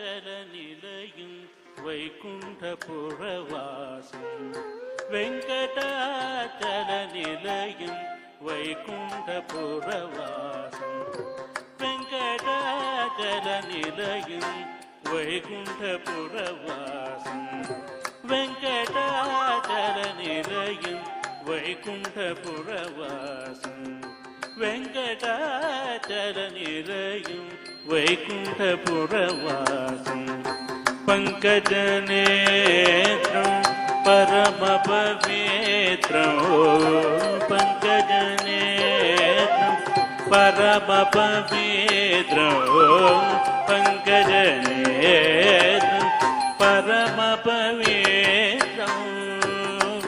வெங்கடாச்சலநிலையும் வைகுண்டபுரவாசம் வெங்கடாச்சலநிலையும் வைகுண்டபுரவாசம் வெங்கடாச்சலநிலையும் வைகுண்டபுரவாசம் வெங்கடாச்சலநிலையும் வைகுண்டபுரவாசம் வெங்கடாச்சலநிலையும் வைகுண்டபுரவாசம் பங்கஜநேத்ரம் பரமபவித்ரம் பங்கஜநேத்ரம் பரமபவித்ரம் பங்கஜநேத்ரம் பரமபவித்ரம்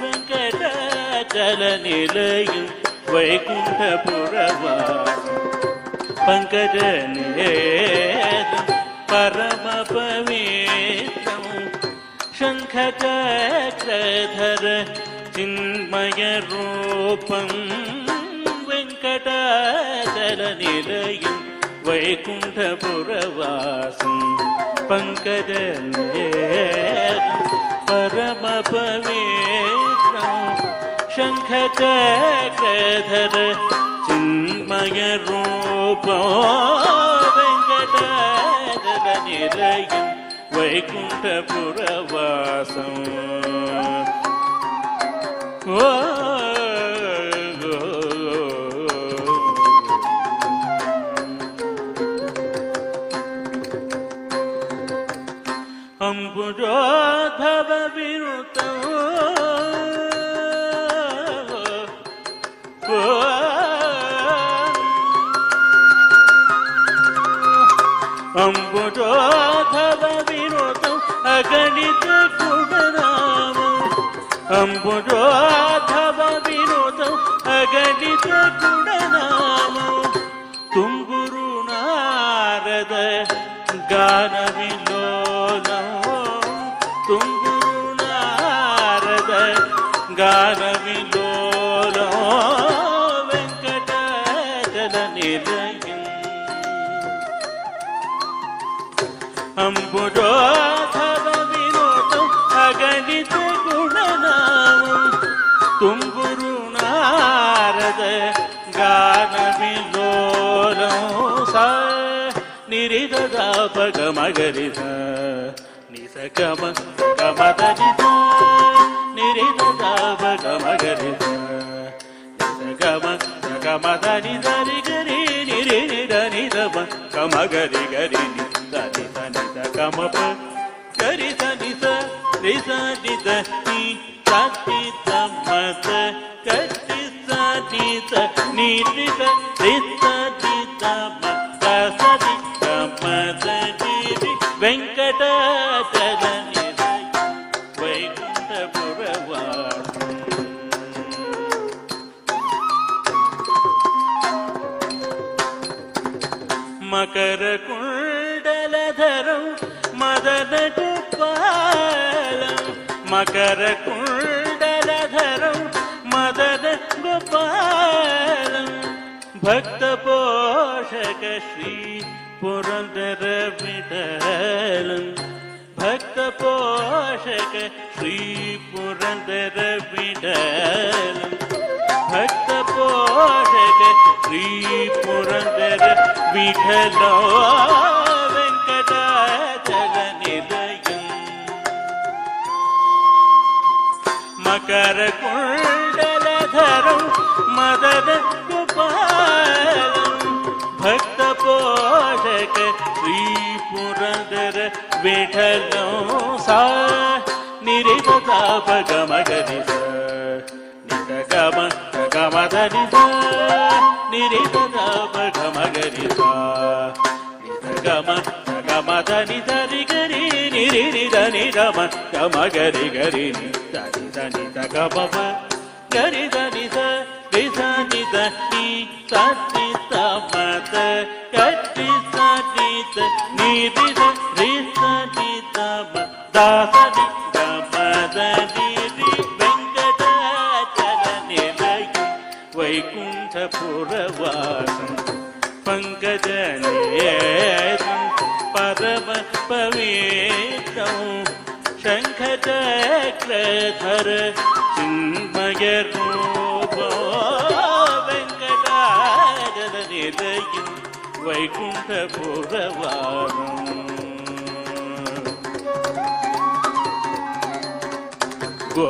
வெங்கடாச்சலநிலையும் வைகுண்டபுரவாசம் பங்கஜநேத்ரம் பரமபவித்ரம் शङ्खचक्रधर चिन्मयरूपं वेङ्कटाचलनिलयं वैकुण्ठपुरवासं पङ्कजनेत्रं परमपवित्रं शङ्खचक्रधर चिन्मयरूपं वेङ्कटाचलनिलयं వైకుంఠపురవాసం అంబుజోద్భవ వినుతం అంబుజోద్భవ अगणित गुणनाम अंबुजोद्भव विनोदं अगणित गुणनाम तुम्बुरु नारद गान विलोलं तुम्बुरु नारद गान विलोलं वेङ्कटाचलनिलयं अंबुजोद्भव गणित गुणनाम तुम्बुरु नारद गान विलोलं सा निरिद ग मगरि सा निस गम गमदनि सा निरिद ग मगरि सा निस गम गमदनि दरि गरि निरि निदनि दम गमगरि गरि नि दनि दनि द गम प गरि दनि सा रि सा नि द नि सा नि द म द गरि सा नि द नि रि द रि सा नि द म ग सा नि द म द नि रि वेङ्कटाचलनिलयं वैकुण्ठपुरवासं मकरकुण्डलधरं मदनगोपालं मकरकुण्डलधरं मदनगोपालं भक्तपोषक श्री पुरन्दर विठलं भक्तपोषक श्री पुरन्दर विठलं भक्तपोषक श्री पुरन्दर विठलो वेङ्कटाचलनिलयं मकरकुण्डलधरं मदनगोपालं भक्तपोषक श्री पुरन्दर विठलो सा निरिद ग मगरि सा निद गम गमदनि सा निरिद ग मगरि सा ಗಮ ಗರಿ ಗರಿ ನಿ ಧನಿ ದ ಗಮ ಗರಿ ಧನಿ ಸ ರಿ ಸ ನಿ ದ ನಿ ಸ ನಿ ತ ಮ ದ ಗರಿ ಸ ನಿ ದ ನಿ ರಿ ದ ರಿ ಸ ನಿ ದ ಮ ದ ಸ ನಿ ಗ ಮ ದ ನಿ ರಿ ವೆಂಕಟಾಚಲ ನಿಲಯ ವೈಕುಂಠಪುರವಾಸಂ ಪಂಕಜನೇತ್ರಂ ಪರಮ ಪವಿತ್ರಂ ಶಂಖಚಕ್ರಧರ ಚಿನ್ಮಯ ರೂಪೋ ವೆಂಕಟಾಚಲ ನಿಲಯ ವೈಕುಂಠಪುರವಾಸಂ ಗೋ